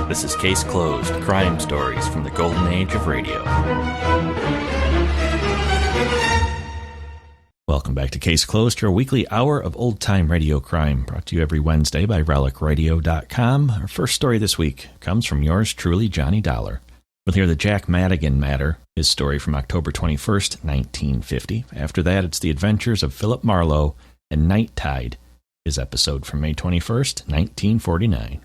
This is Case Closed, crime stories from the golden age of radio. Welcome back to Case Closed, your weekly hour of old-time radio crime, brought to you every Wednesday by RelicRadio.com. Our first story this week comes from yours truly, Johnny Dollar. We'll hear the Jack Madigan matter, his story from October 21st, 1950. After that, it's the adventures of Philip Marlowe and Night Tide, his episode from May 21st, 1949.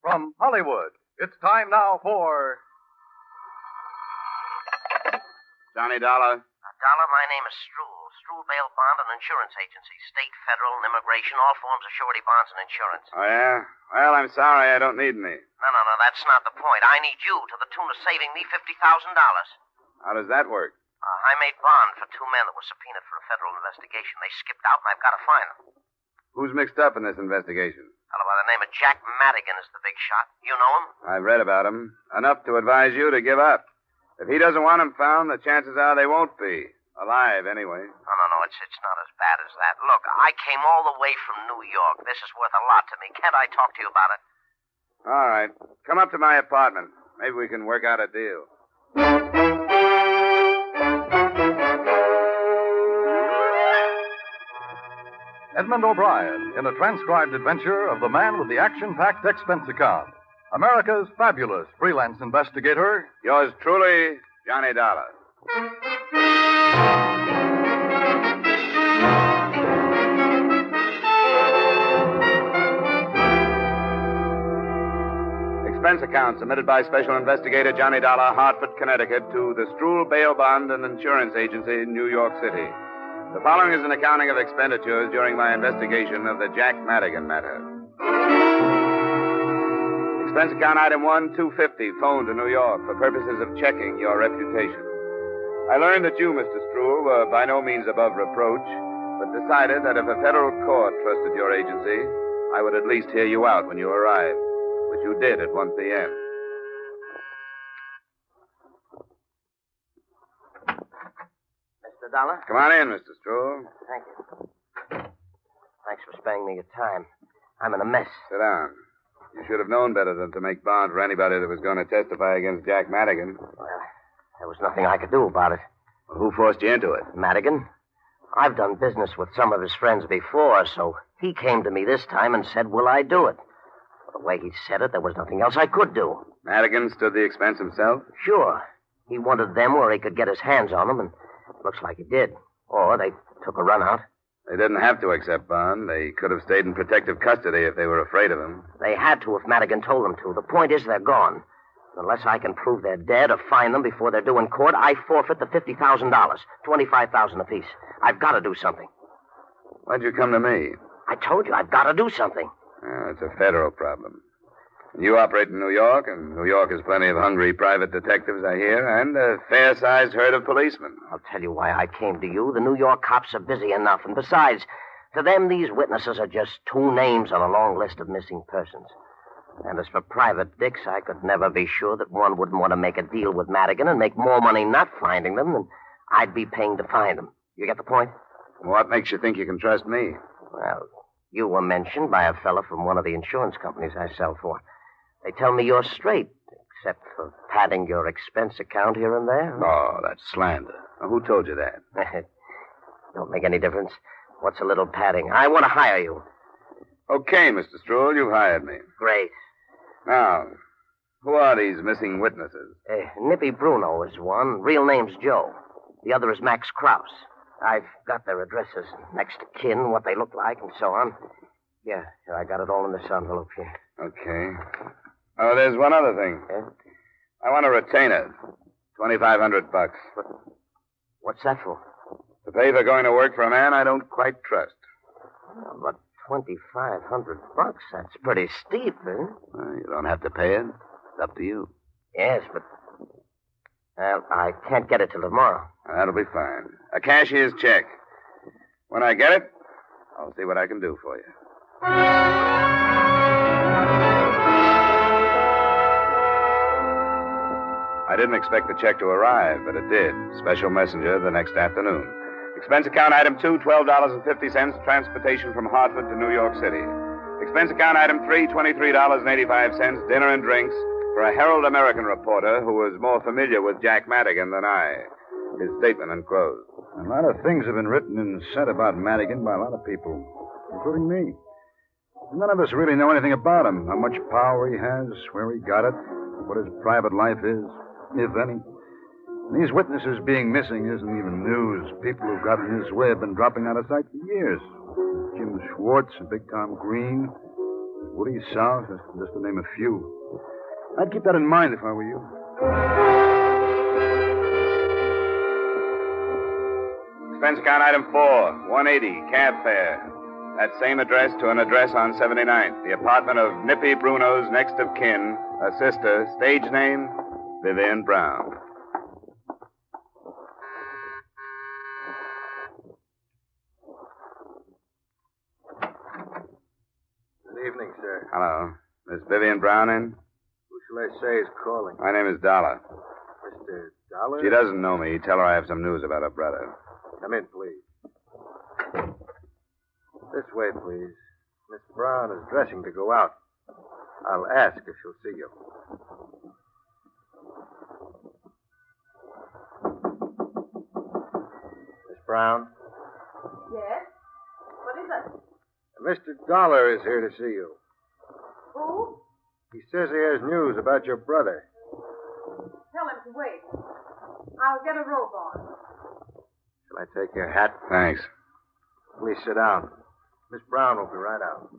From Hollywood, it's time now for... Johnny Dollar. Dollar, my name is Struhl. Struhl Bail Bond and Insurance Agency. State, federal, and immigration, all forms of surety bonds and insurance. Oh, yeah? Well, I'm sorry, I don't need any. No, that's not the point. I need you to the tune of saving me $50,000. How does that work? I made bond for two men that were subpoenaed for a federal investigation. They skipped out, and I've got to find them. Who's mixed up in this investigation? A fellow by the name of Jack Madigan is the big shot. You know him? I've read about him. Enough to advise you to give up. If he doesn't want him found, the chances are they won't be. Alive, anyway. No, it's not as bad as that. Look, I came all the way from New York. This is worth a lot to me. Can't I talk to you about it? All right. Come up to my apartment. Maybe we can work out a deal. Edmund O'Brien in a transcribed adventure of the man with the action-packed expense account. America's fabulous freelance investigator. Yours truly, Johnny Dollar. Expense account submitted by Special Investigator Johnny Dollar, Hartford, Connecticut, to the Struhl Bail Bond and Insurance Agency in New York City. The following is an accounting of expenditures during my investigation of the Jack Madigan matter. Expense account item 1, $250, phone to New York for purposes of checking your reputation. I learned that you, Mr. Struhl, were by no means above reproach, but decided that if a federal court trusted your agency, I would at least hear you out when you arrived, which you did at 1 p.m. Mr. Dollar? Come on in, Mr. Struhl. Thank you. Thanks for sparing me your time. I'm in a mess. Sit down. You should have known better than to make bond for anybody that was going to testify against Jack Madigan. Well, there was nothing I could do about it. Well, who forced you into it? Madigan. I've done business with some of his friends before, so he came to me this time and said, will I do it? The way he said it, there was nothing else I could do. Madigan stood the expense himself? Sure. He wanted them where he could get his hands on them, and it looks like he did. Or they took a run out. They didn't have to accept bond. They could have stayed in protective custody if they were afraid of him. They had to if Madigan told them to. The point is they're gone. Unless I can prove they're dead or find them before they're due in court, I forfeit the $50,000, $25,000 apiece. I've got to do something. Why'd you come to me? I told you, I've got to do something. It's a federal problem. You operate in New York, and New York has plenty of hungry private detectives, I hear, and a fair-sized herd of policemen. I'll tell you why I came to you. The New York cops are busy enough, and besides, to them, these witnesses are just two names on a long list of missing persons. And as for private dicks, I could never be sure that one wouldn't want to make a deal with Madigan and make more money not finding them than I'd be paying to find them. You get the point? What makes you think you can trust me? Well, you were mentioned by a fella from one of the insurance companies I sell for. They tell me you're straight, except for padding your expense account here and there. Oh, that's slander. Now, who told you that? Don't make any difference. What's a little padding? I want to hire you. Okay, Mr. Struhl, you've hired me. Great. Now, who are these missing witnesses? Nippy Bruno is one. Real name's Joe. The other is Max Krause. I've got their addresses, next to kin, what they look like, and so on. Yeah, here, I got it all in this envelope here. Okay. Oh, there's one other thing. Yeah? I want a retainer. $2,500. What's that for? To pay for going to work for a man I don't quite trust. But $2,500, that's pretty steep, eh? Well, you don't have to pay it. It's up to you. Yes, but... Well, I can't get it till tomorrow. That'll be fine. A cashier's check. When I get it, I'll see what I can do for you. I didn't expect the check to arrive, but it did. Special messenger the next afternoon. Expense account item 2, $12.50, transportation from Hartford to New York City. Expense account item 3, $23.85, dinner and drinks for a Herald American reporter who was more familiar with Jack Madigan than I. His statement enclosed. A lot of things have been written and said about Madigan by a lot of people, including me. None of us really know anything about him, how much power he has, where he got it, what his private life is, if any. These witnesses being missing isn't even news. People who've gotten in his way have been dropping out of sight for years. Jim Schwartz and Big Tom Green, Woody South, just to name a few. I'd keep that in mind if I were you. Expense account item 4, $180, cab fare. That same address to an address on 79th. The apartment of Nippy Bruno's next of kin, a sister, stage name, Vivian Brown. Good evening, sir. Hello. Miss Vivian Brown in? Who shall I say is calling? My name is Dollar. Mr. Dollar? She doesn't know me. Tell her I have some news about her brother. Come in, please. This way, please. Miss Brown is dressing to go out. I'll ask if she'll see you. Miss Brown? Yes? What is it? Mr. Dollar is here to see you. Who? He says he has news about your brother. Tell him to wait. I'll get a robe on. Shall I take your hat? Thanks. Please sit down. Miss Brown will be right out.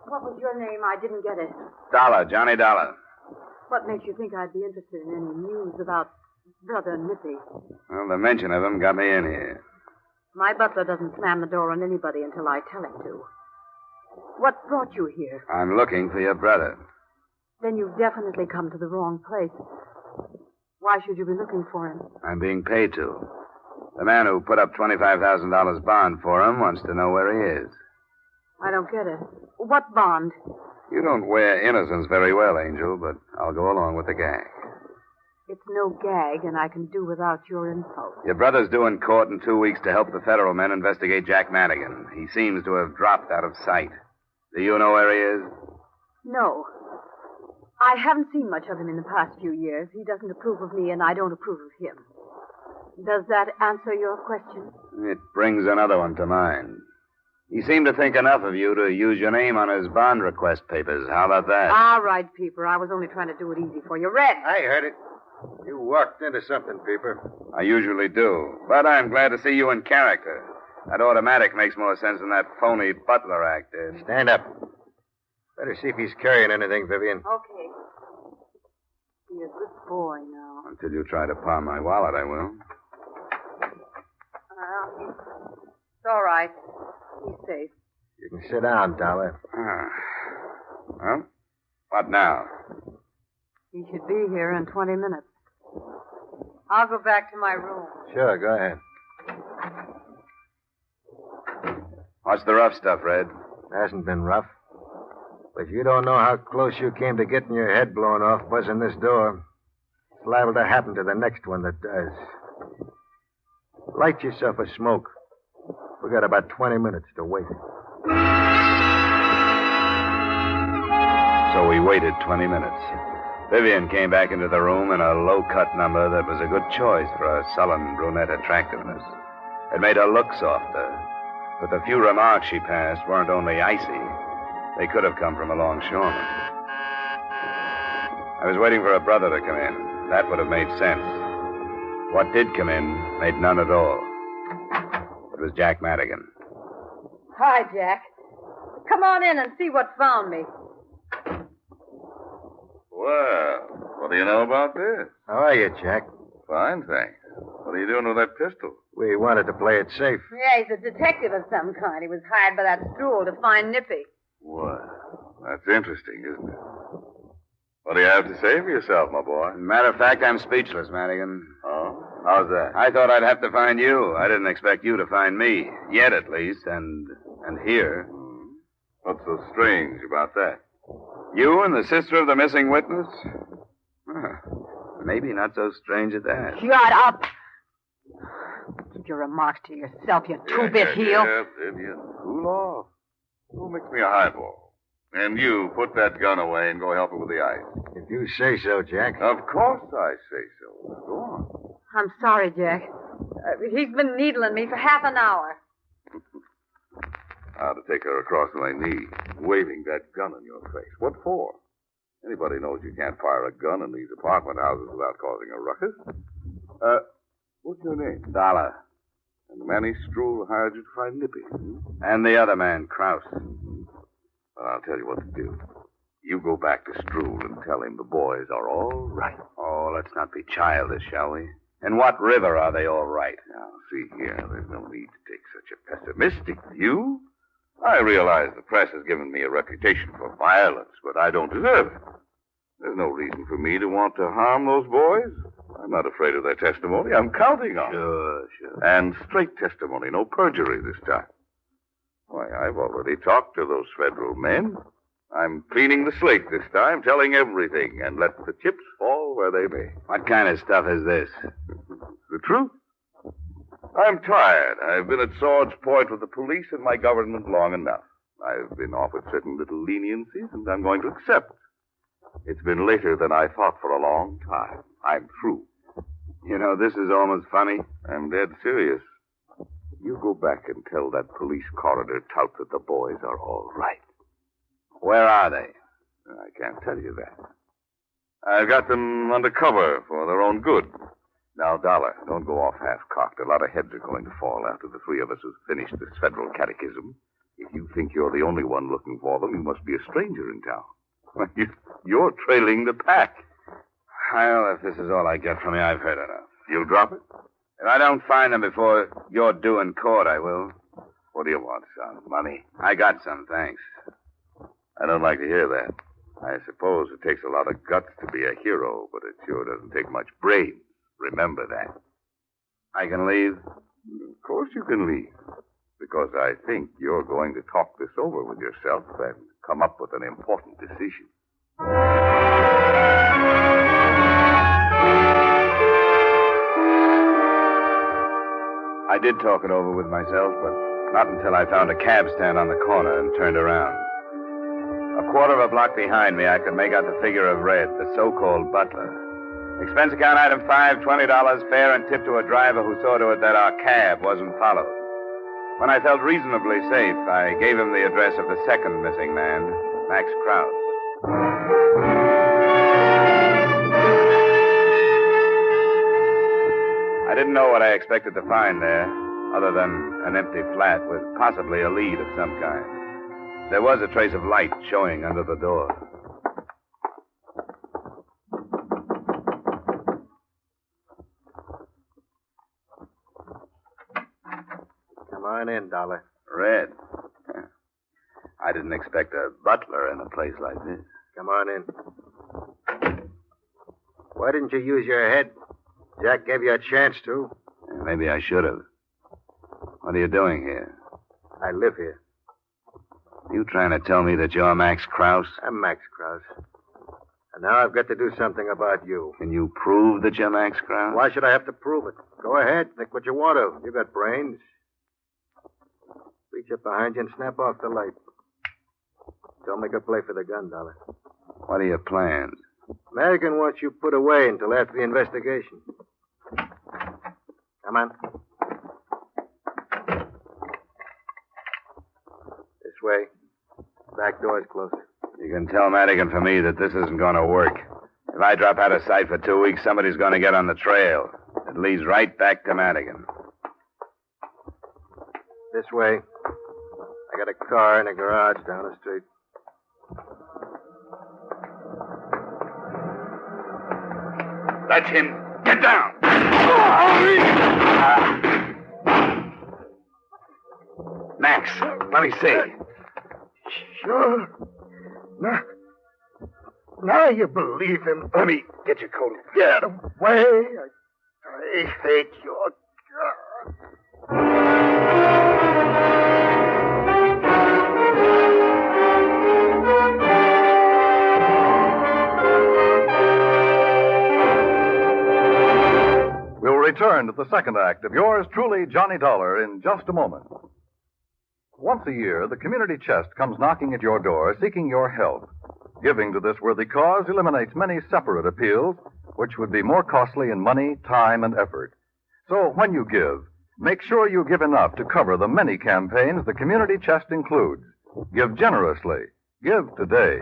What was your name? I didn't get it. Dollar, Johnny Dollar. What makes you think I'd be interested in any news about Brother Nippy? Well, the mention of him got me in here. My butler doesn't slam the door on anybody until I tell him to. What brought you here? I'm looking for your brother. Then you've definitely come to the wrong place. Why should you be looking for him? I'm being paid to. The man who put up $25,000 bond for him wants to know where he is. I don't get it. What bond? You don't wear innocence very well, Angel, but I'll go along with the gag. It's no gag, and I can do without your info. Your brother's due in court in 2 weeks to help the federal men investigate Jack Madigan. He seems to have dropped out of sight. Do you know where he is? No. I haven't seen much of him in the past few years. He doesn't approve of me, and I don't approve of him. Does that answer your question? It brings another one to mind. He seemed to think enough of you to use your name on his bond request papers. How about that? All right, Peeper. I was only trying to do it easy for you. Red. I heard it. You walked into something, Peeper. I usually do. But I'm glad to see you in character. That automatic makes more sense than that phony butler act did. Stand up. Better see if he's carrying anything, Vivian. Okay. Be a good boy now. Until you try to pawn my wallet, I will. It's all right. He's safe. You can sit down, Dollar. Well, what now? He should be here in 20 minutes. I'll go back to my room. Sure, go ahead. What's the rough stuff, Red? Hasn't been rough. But you don't know how close you came to getting your head blown off buzzing this door. It's liable to happen to the next one that does. Light yourself a smoke. We got about 20 minutes to wait. So we waited 20 minutes. Vivian came back into the room in a low-cut number that was a good choice for her sullen brunette attractiveness. It made her look softer, but the few remarks she passed weren't only icy. They could have come from a longshoreman. I was waiting for a brother to come in. That would have made sense. What did come in made none at all. It was Jack Madigan. Hi, Jack. Come on in and see what found me. Well, what do you know about this? How are you, Jack? Fine, thanks. What are you doing with that pistol? We wanted to play it safe. Yeah, he's a detective of some kind. He was hired by that Stroll to find Nippy. Well, that's interesting, isn't it? What do you have to say for yourself, my boy? Matter of fact, I'm speechless, Madigan. Oh? How's that? I thought I'd have to find you. I didn't expect you to find me. Yet, at least. And here. What's so strange about that? You and the sister of the missing witness? Maybe not so strange at that. Shut up! Keep your remarks to yourself, you two-bit heel. Yeah, Vivian. Cool off. Go mix me a highball. And you, put that gun away and go help her with the ice. If you say so, Jack. Of course I say so. Go on. I'm sorry, Jack. He's been needling me for half an hour. How to take her across my knee, waving that gun in your face. What for? Anybody knows you can't fire a gun in these apartment houses without causing a ruckus. What's your name? Dollar. And Manny Stroul hired you to find Nippy. And the other man, Krause. Well, I'll tell you what to do. You go back to Stroul and tell him the boys are all right. Oh, let's not be childish, shall we? In what river are they all right? Now, see here, there's no need to take such a pessimistic view. I realize the press has given me a reputation for violence, but I don't deserve it. There's no reason for me to want to harm those boys. I'm not afraid of their testimony. I'm counting on it. Sure. And straight testimony, no perjury this time. Why, I've already talked to those federal men. I'm cleaning the slate this time, telling everything, and let the chips fall where they may. What kind of stuff is this? The truth. I'm tired. I've been at sword's point with the police and my government long enough. I've been offered certain little leniencies, and I'm going to accept. It's been later than I thought for a long time. I'm through. You know, this is almost funny. I'm dead serious. You go back and tell that police corridor tout that the boys are all right. Where are they? I can't tell you that. I've got them under cover for their own good. Now, Dollar, don't go off half-cocked. A lot of heads are going to fall after the three of us have finished this federal catechism. If you think you're the only one looking for them, you must be a stranger in town. You're trailing the pack. Well, if this is all I get from you, I've heard enough. You'll drop it? If I don't find them before you're due in court, I will. What do you want, son? Money? I got some, thanks. I don't like to hear that. I suppose it takes a lot of guts to be a hero, but it sure doesn't take much brains. Remember that. I can leave? Of course you can leave. Because I think you're going to talk this over with yourself and come up with an important decision. I did talk it over with myself, but not until I found a cab stand on the corner and turned around. A quarter of a block behind me, I could make out the figure of Red, the so-called butler. Expense account item 5, $20, fare and tip to a driver who saw to it that our cab wasn't followed. When I felt reasonably safe, I gave him the address of the second missing man, Max Krause. I didn't know what I expected to find there, other than an empty flat with possibly a lead of some kind. There was a trace of light showing under the door. Come on in, Dollar. Red. I didn't expect a butler in a place like this. Come on in. Why didn't you use your head? Jack gave you a chance to. Maybe I should have. What are you doing here? I live here. You trying to tell me that you're Max Krause? I'm Max Krause. And now I've got to do something about you. Can you prove that you're Max Krause? Why should I have to prove it? Go ahead. Think what you want to. You got brains. Reach up behind you and snap off the light. Don't make a play for the gun, Dollar. What are your plans? Madigan wants you put away until after the investigation. Come on. This way. Back door's closer. You can tell Madigan for me that this isn't going to work. If I drop out of sight for 2 weeks, somebody's going to get on the trail. It leads right back to Madigan. This way. I got a car in a garage down the street. That's him. Get down. Max, let me see. Sure. Now you believe him. Let me get your coat. Get away. I hate your gun. return to the second act of yours truly, Johnny Dollar, in just a moment. Once a year, the community chest comes knocking at your door seeking your help. Giving to this worthy cause eliminates many separate appeals, which would be more costly in money, time, and effort. So when you give, make sure you give enough to cover the many campaigns the community chest includes. Give generously. Give today.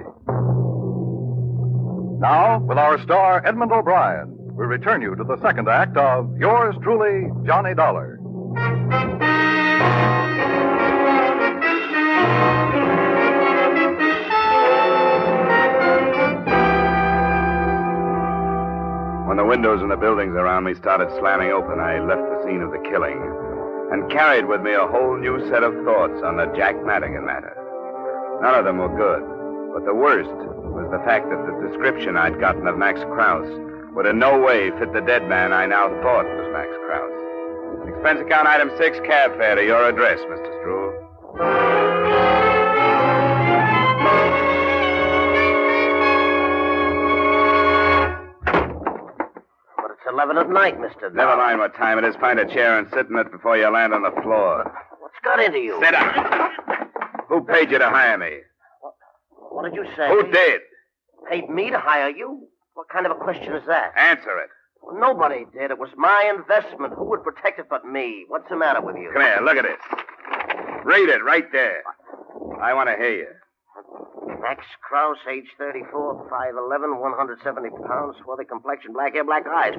Now, with our star, Edmund O'Brien, we return you to the second act of yours truly, Johnny Dollar. When the windows in the buildings around me started slamming open, I left the scene of the killing and carried with me a whole new set of thoughts on the Jack Madigan matter. None of them were good, but the worst was the fact that the description I'd gotten of Max Krause would in no way fit the dead man I now thought was Max Krause. Expense account item 6, cab fare to your address, Mr. Struhl. But it's 11 at night, Mr. Never mind what time it is. Find a chair and sit in it before you land on the floor. What's got into you? Sit down. Who paid you to hire me? What did you say? Who did? Paid me to hire you? What kind of a question is that? Answer it. Well, nobody did. It was my investment. Who would protect it but me? What's the matter with you? Come here, look at this. Read it right there. I want to hear you. Max Krause, age 34, 5'11", 170 pounds, swarthy complexion, black hair, black eyes.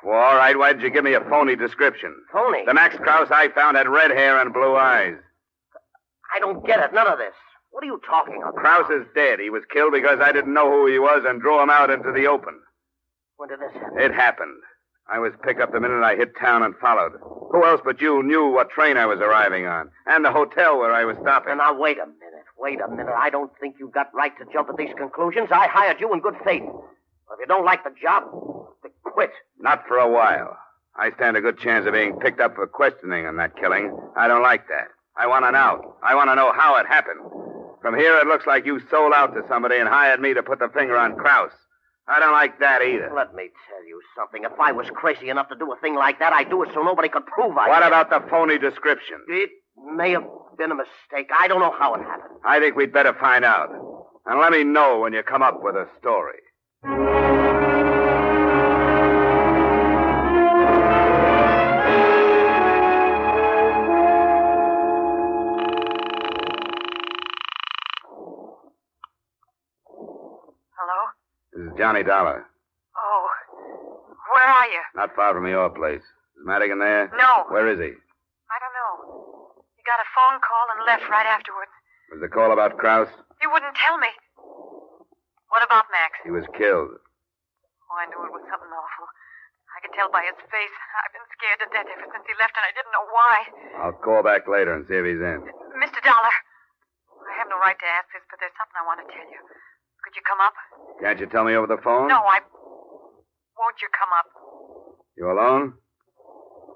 Well, all right, why did you give me a phony description? Phony? The Max Krause I found had red hair and blue eyes. I don't get it. None of this. What are you talking about? Krause is dead. He was killed because I didn't know who he was and drew him out into the open. When did this happen? It happened. I was picked up the minute I hit town and followed. Who else but you knew what train I was arriving on and the hotel where I was stopping? Now, wait a minute. Wait a minute. I don't think you've got right to jump at these conclusions. I hired you in good faith. If you don't like the job, then quit. Not for a while. I stand a good chance of being picked up for questioning on that killing. I don't like that. I want an out. I want to know how it happened. From here, it looks like you sold out to somebody and hired me to put the finger on Krause. I don't like that either. Let me tell you something. If I was crazy enough to do a thing like that, I'd do it so nobody could prove I did. What about the phony description? It may have been a mistake. I don't know how it happened. I think we'd better find out. And let me know when you come up with a story. This is Johnny Dollar. Oh, where are you? Not far from your place. Is Madigan there? No. Where is he? I don't know. He got a phone call and left right afterwards. Was the call about Krause? He wouldn't tell me. What about Max? He was killed. Oh, I knew it was something awful. I could tell by his face. I've been scared to death ever since he left, and I didn't know why. I'll call back later and see if he's in. Mr. Dollar, I have no right to ask this, but there's something I want to tell you. Could you come up? Can't you tell me over the phone? No, Won't you come up? You alone?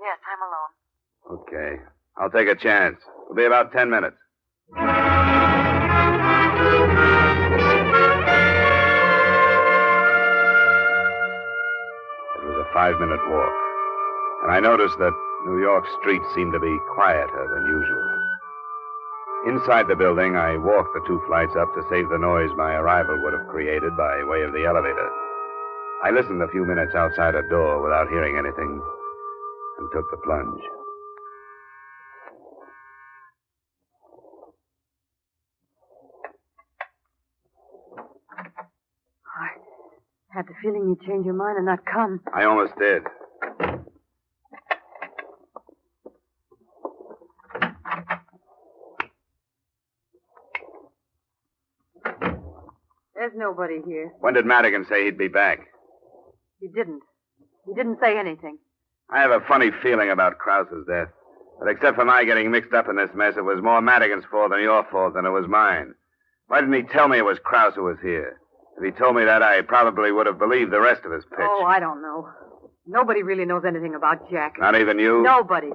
Yes, I'm alone. Okay. I'll take a chance. It'll be about 10 minutes. It was a 5-minute walk, and I noticed that New York streets seemed to be quieter than usual. Inside the building, I walked the 2 flights up to save the noise my arrival would have created by way of the elevator. I listened a few minutes outside a door without hearing anything and took the plunge. I had the feeling you'd change your mind and not come. I almost did. There's nobody here. When did Madigan say he'd be back? He didn't. He didn't say anything. I have a funny feeling about Krause's death. But except for my getting mixed up in this mess, it was more Madigan's fault than your fault than it was mine. Why didn't he tell me it was Krause who was here? If he told me that, I probably would have believed the rest of his pitch. Oh, I don't know. Nobody really knows anything about Jack. Not even you? Nobody.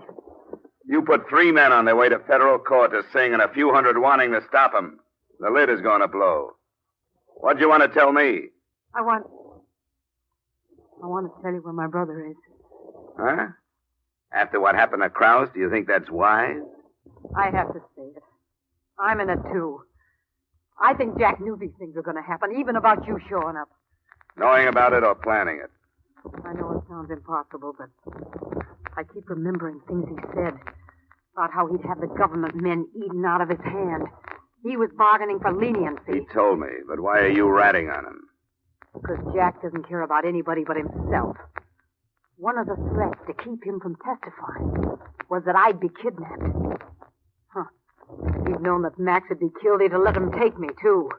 You put 3 men on their way to federal court to sing and a few hundred wanting to stop him. The lid is going to blow. What'd you want to tell me? I want to tell you where my brother is. Huh? After what happened to Krause, do you think that's wise? I have to say it. I'm in it, too. I think Jack knew these things were going to happen, even about you showing up. Knowing about it or planning it? I know it sounds impossible, but I keep remembering things he said about how he'd have the government men eaten out of his hand. He was bargaining for leniency. He told me, but why are you ratting on him? Because Jack doesn't care about anybody but himself. One of the threats to keep him from testifying was that I'd be kidnapped. Huh. If he'd known that Max would be killed, he'd have let him take me, too.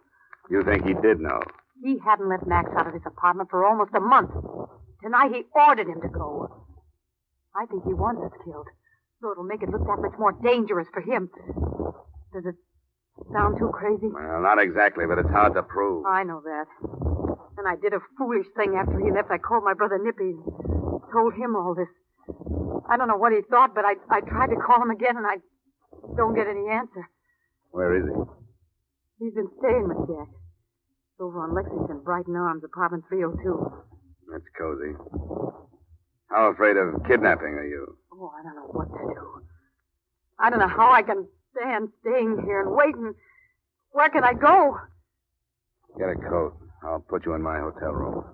You think he did know? He hadn't let Max out of his apartment for almost a month. Tonight he ordered him to go. I think he wants us killed, so it'll make it look that much more dangerous for him. Does it sound too crazy? Well, not exactly, but it's hard to prove. I know that. And I did a foolish thing after he left. I called my brother Nippy and told him all this. I don't know what he thought, but I tried to call him again, and I don't get any answer. Where is he? He's been staying with Jack. Over on Lexington, Brighton Arms, apartment 302. That's cozy. How afraid of kidnapping are you? Oh, I don't know what to do. I don't know how I can stand staying here and waiting. Where can I go? Get a coat. I'll put you in my hotel room.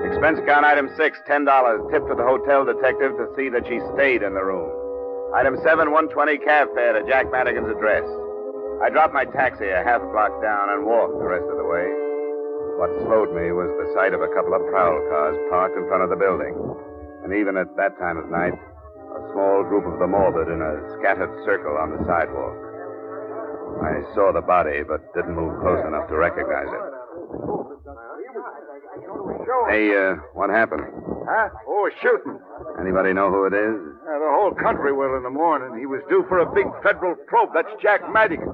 Expense account item 6, $10. Tip to the hotel detective to see that she stayed in the room. Item 7, $1.20 cab fare to Jack Madigan's address. I dropped my taxi a half block down and walked the rest of the way. What slowed me was the sight of a couple of prowl cars parked in front of the building. And even at that time of night, a small group of the morbid in a scattered circle on the sidewalk. I saw the body, but didn't move close enough to recognize it. Hey, what happened? Huh? Oh, shooting. Anybody know who it is? The whole country will in the morning. He was due for a big federal probe. That's Jack Madigan.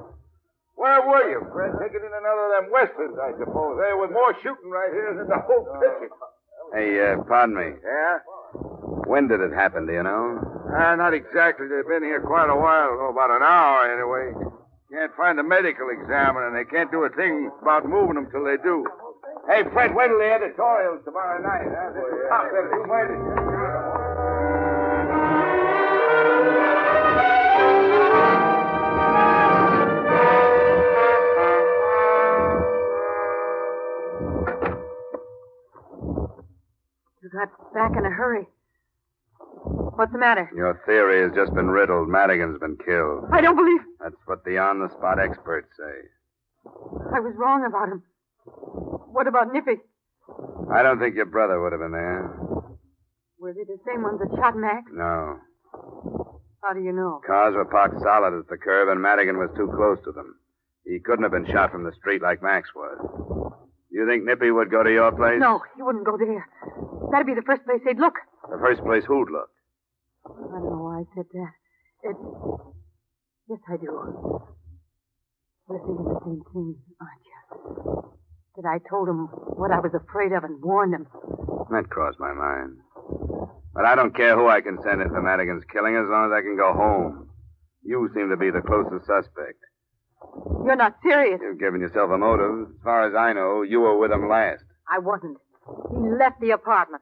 Where were you, Fred? Taking in another of them westerns, I suppose. There was more shooting right here than the whole picture. Hey, pardon me. Yeah? When did it happen, do you know? Not exactly. They've been here quite a while. Oh, about an hour, anyway. Can't find a medical examiner, and they can't do a thing about moving them till they do. Hey, Fred, wait till the editorials tomorrow night. Huh? You might You got back in a hurry. What's the matter? Your theory has just been riddled. Madigan's been killed. I don't believe... That's what the on-the-spot experts say. I was wrong about him. What about Nippy? I don't think your brother would have been there. Were they the same ones that shot Max? No. How do you know? Cars were parked solid at the curb, and Madigan was too close to them. He couldn't have been shot from the street like Max was. You think Nippy would go to your place? No, he wouldn't go there. That'd be the first place they'd look. The first place who'd look? I don't know why I said that. Yes, I do. We're thinking the same thing, aren't you? That I told him what I was afraid of and warned him. That crossed my mind. But I don't care who I can send in for Madigan's killing as long as I can go home. You seem to be the closest suspect. You're not serious. You've given yourself a motive. As far as I know, you were with him last. I wasn't. He left the apartment.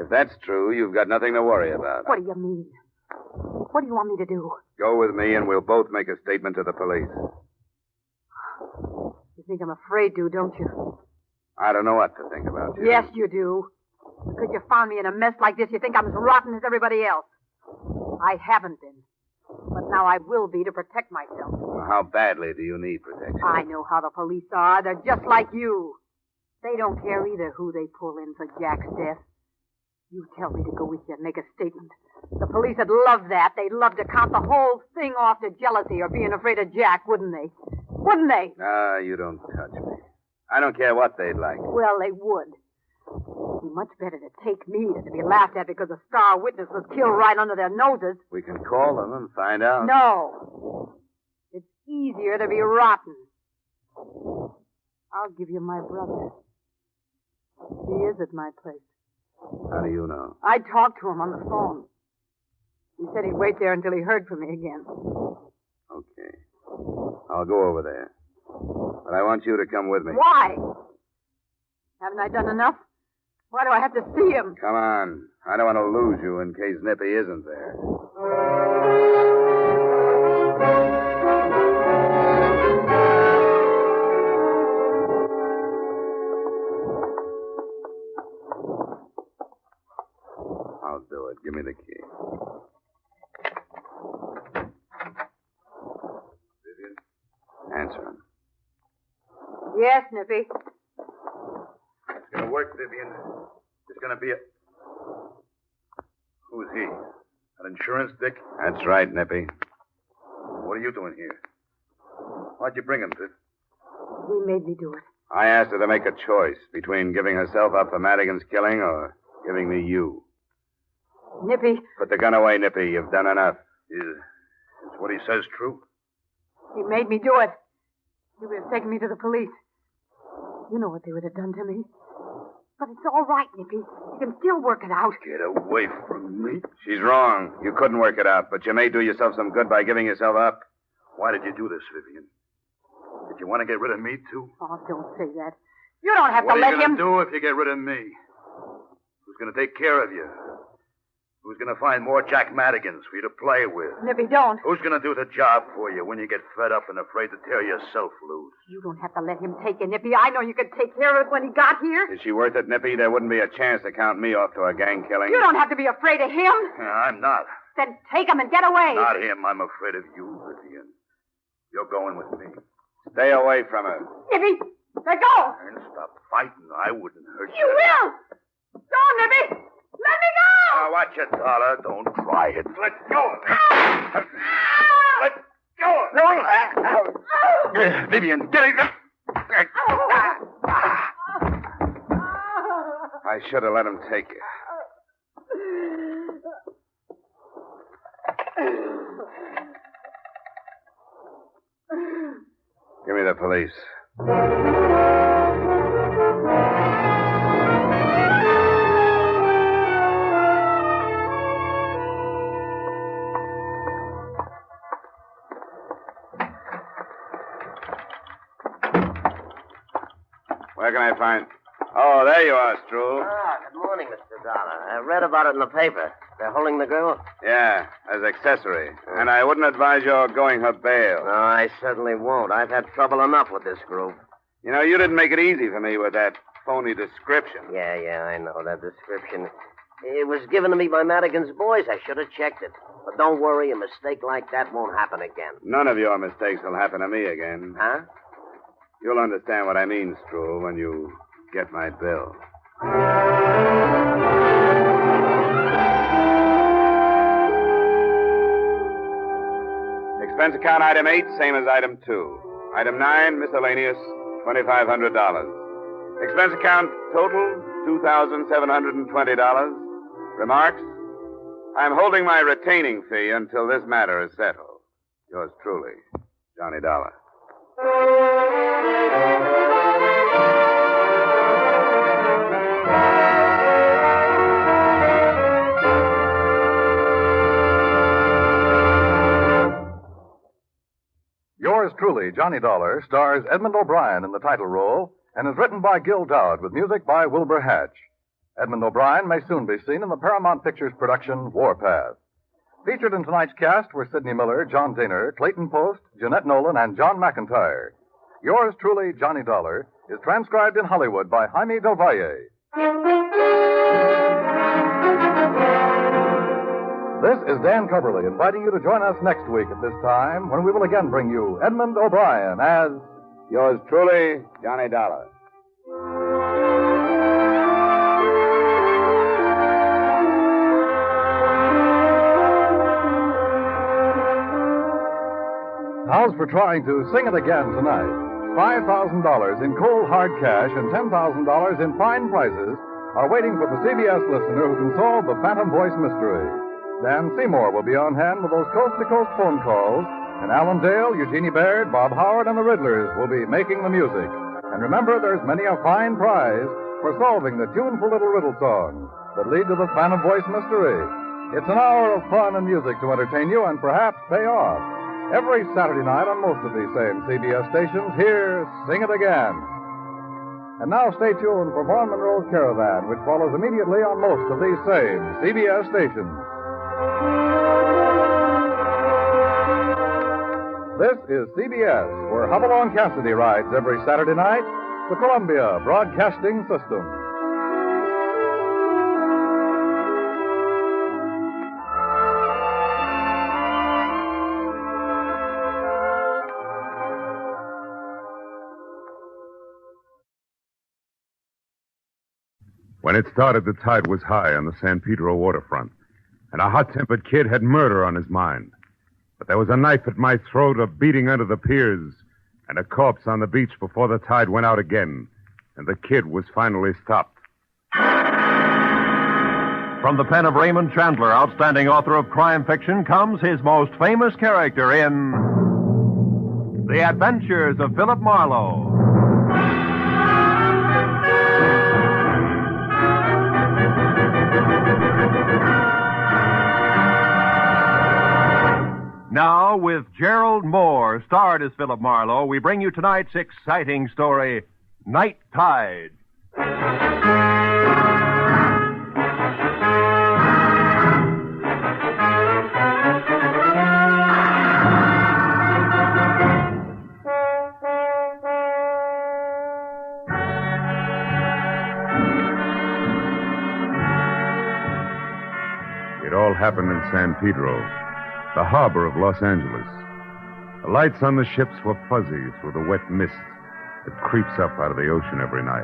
If that's true, you've got nothing to worry about. What do you mean? What do you want me to do? Go with me and we'll both make a statement to the police. You think I'm afraid to, don't you? I don't know what to think about you. Yes, you do. Because you found me in a mess like this, you think I'm as rotten as everybody else. I haven't been. But now I will be to protect myself. Well, how badly do you need protection? I know how the police are. They're just like you. They don't care either who they pull in for Jack's death. You tell me to go with you and make a statement. The police would love that. They'd love to count the whole thing off to jealousy or being afraid of Jack, wouldn't they? Wouldn't they? Ah, you don't touch me. I don't care what they'd like. Well, they would. It'd be much better to take me than to be laughed at because a star witness was killed right under their noses. We can call them and find out. No. It's easier to be rotten. I'll give you my brother. He is at my place. How do you know? I talked to him on the phone. He said he'd wait there until he heard from me again. Okay. I'll go over there. But I want you to come with me. Why? Haven't I done enough? Why do I have to see him? Come on. I don't want to lose you in case Nippy isn't there. I'll do it. Give me the key. Vivian? Answer him. Yes, Nippy. It's going to work, Vivian. It's going to be a... Who's he? An insurance dick? That's right, Nippy. What are you doing here? Why'd you bring him, Viv? He made me do it. I asked her to make a choice between giving herself up for Madigan's killing or giving me you. Nippy, Put the gun away, Nippy. You've done enough. Is what he says true? he made me do it. He would have taken me to the police. You know what they would have done to me. But it's all right, Nippy. You can still work it out. Get away from me. She's wrong. You couldn't work it out, but you may do yourself some good by giving yourself up. Why did you do this, Vivian? Did you want to get rid of me, too? Oh, don't say that. You don't have What to are let you going him... to do if you get rid of me? Who's going to take care of you? Who's going to find more Jack Madigans for you to play with? Nippy, don't. Who's going to do the job for you when you get fed up and afraid to tear yourself loose? You don't have to let him take you, Nippy. I know you could take care of it when he got here. Is she worth it, Nippy? There wouldn't be a chance to count me off to a gang killing. You don't have to be afraid of him. I'm not. Then take him and get away. Not him. I'm afraid of you, Vivian. You're going with me. Stay away from her. Nippy, let go. And stop fighting. I wouldn't hurt you. You will. Go, Nippy. Let me go. Now, watch it, Dollar. Don't try it. Let go of me. Let go of me. No. Vivian, get it. I should have let him take you. Give me the police. Where can I find... Oh, there you are, Stroll. Ah, good morning, Mr. Dollar. I read about it in the paper. They're holding the girl? Yeah, as accessory. And I wouldn't advise your going her bail. No, I certainly won't. I've had trouble enough with this group. You know, you didn't make it easy for me with that phony description. Yeah, I know. That description. It was given to me by Madigan's boys. I should have checked it. But don't worry, a mistake like that won't happen again. None of your mistakes will happen to me again. Huh? You'll understand what I mean, Stroll, when you get my bill. Expense account item 8, same as item 2. Item 9, miscellaneous, $2,500. Expense account total, $2,720. Remarks? I'm holding my retaining fee until this matter is settled. Yours truly, Johnny Dollar. Yours truly, Johnny Dollar, stars Edmund O'Brien in the title role and is written by Gil Dowd with music by Wilbur Hatch. Edmund O'Brien may soon be seen in the Paramount Pictures production Warpath. Featured in tonight's cast were Sidney Miller, John Daner, Clayton Post, Jeanette Nolan, and John McIntyre. Yours truly, Johnny Dollar, is transcribed in Hollywood by Jaime Del Valle. This is Dan Coverly inviting you to join us next week at this time when we will again bring you Edmund O'Brien as... Yours truly, Johnny Dollar. How's for trying to sing it again tonight? $5,000 in cold hard cash and $10,000 in fine prizes are waiting for the CBS listener who can solve the Phantom Voice mystery. Dan Seymour will be on hand with those coast-to-coast phone calls, and Alan Dale, Eugenie Baird, Bob Howard, and the Riddlers will be making the music. And remember, there's many a fine prize for solving the tuneful little riddle songs that lead to the Phantom Voice mystery. It's an hour of fun and music to entertain you and perhaps pay off. Every Saturday night on most of these same CBS stations, hear Sing It Again. And now stay tuned for Vaughn Monroe's Caravan, which follows immediately on most of these same CBS stations. This is CBS, where Hopalong Cassidy rides every Saturday night, the Columbia Broadcasting System. When it started, the tide was high on the San Pedro waterfront, and a hot-tempered kid had murder on his mind. But there was a knife at my throat, a beating under the piers, and a corpse on the beach before the tide went out again, and the kid was finally stopped. From the pen of Raymond Chandler, outstanding author of crime fiction, comes his most famous character in The Adventures of Philip Marlowe. Now, with Gerald Moore, starred as Philip Marlowe, we bring you tonight's exciting story, Night Tide. It all happened in San Pedro, the harbor of Los Angeles. The lights on the ships were fuzzy through the wet mist that creeps up out of the ocean every night.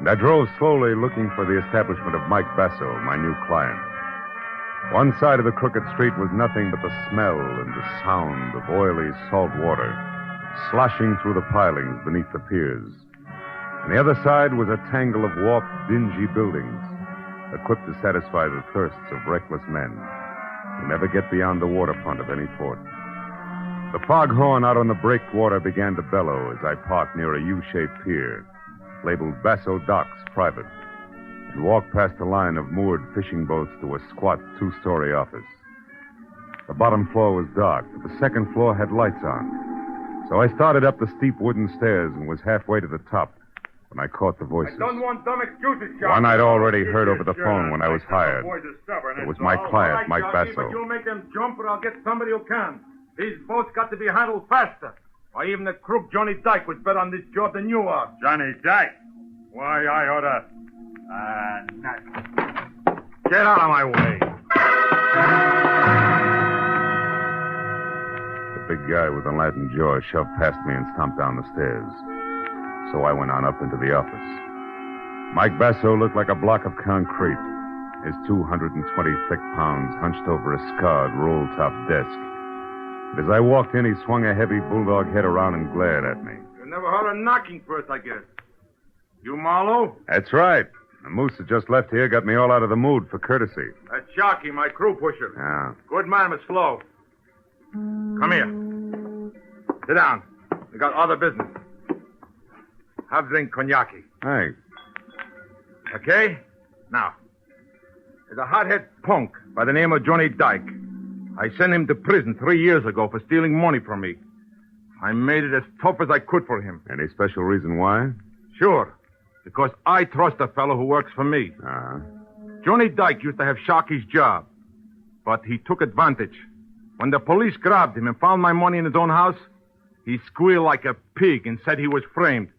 And I drove slowly looking for the establishment of Mike Basso, my new client. One side of the crooked street was nothing but the smell and the sound of oily salt water sloshing through the pilings beneath the piers. And the other side was a tangle of warped, dingy buildings, equipped to satisfy the thirsts of reckless men who never get beyond the waterfront of any port. The foghorn out on the breakwater began to bellow as I parked near a U-shaped pier, labeled Basso Docks Private, and walked past a line of moored fishing boats to a squat two-story office. The bottom floor was dark, but the second floor had lights on. So I started up the steep wooden stairs and was halfway to the top when I caught the voices. I don't want dumb excuses, Charlie. One I'd already heard over the phone when I was hired. It was my client, Mike Basso. But you make them jump or I'll get somebody who can. These boats got to be handled faster. Why, even the crook Johnny Dyke was better on this job than you are. Johnny Dyke? Why, I oughta... Get out of my way. The big guy with the Latin jaw shoved past me and stomped down the stairs. So I went on up into the office. Mike Basso looked like a block of concrete, his 220 thick pounds hunched over a scarred, roll-top desk. But as I walked in, he swung a heavy bulldog head around and glared at me. You never heard of knocking first, I guess. You Marlowe? That's right. The moose that just left here got me all out of the mood for courtesy. That's Sharky, my crew pusher. Yeah. Good man, but slow. Come here. Sit down. We got other business. Have drink cognac. Thanks. Okay? Now, there's a hothead punk by the name of Johnny Dyke. I sent him to prison 3 years ago for stealing money from me. I made it as tough as I could for him. Any special reason why? Sure. Because I trust a fellow who works for me. Uh-huh. Johnny Dyke used to have Sharky's job, but he took advantage. When the police grabbed him and found my money in his own house, he squealed like a pig and said he was framed.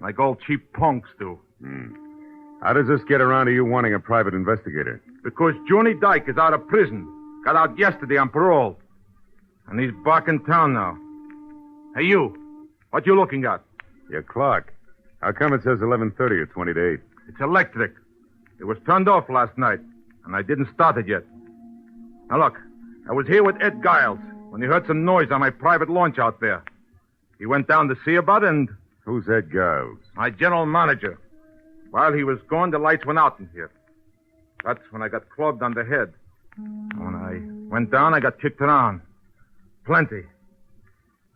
Like all cheap punks do. How does this get around to you wanting a private investigator? Because Johnny Dyke is out of prison. Got out yesterday on parole. And he's back in town now. Hey, you. What you looking at? Your clock. How come it says 11:30 or 20 to 8? It's electric. It was turned off last night, and I didn't start it yet. Now, look. I was here with Ed Giles when he heard some noise on my private launch out there. He went down to see about it, and... Who's Ed Giles? My general manager. While he was gone, the lights went out in here. That's when I got clubbed on the head. When I went down, I got kicked around. Plenty.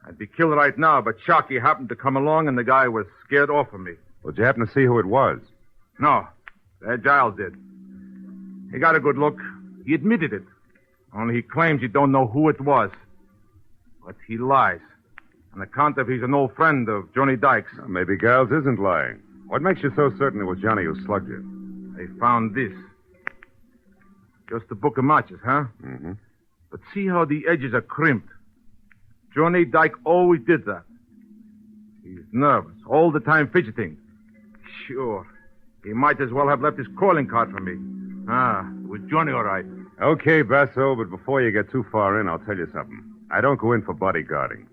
I'd be killed right now, but Sharky happened to come along, and the guy was scared off of me. Well, did you happen to see who it was? No. Ed Giles did. He got a good look. He admitted it. Only he claims he don't know who it was. But he lies. On account of he's an old friend of Johnny Dykes. Well, maybe Giles isn't lying. What makes you so certain it was Johnny who slugged you? They found this. Just a book of matches, huh? Mm-hmm. But see how the edges are crimped. Johnny Dyke always did that. He's nervous, all the time fidgeting. Sure. He might as well have left his calling card for me. It was Johnny, all right. Okay, Basso, but before you get too far in, I'll tell you something. I don't go in for bodyguarding.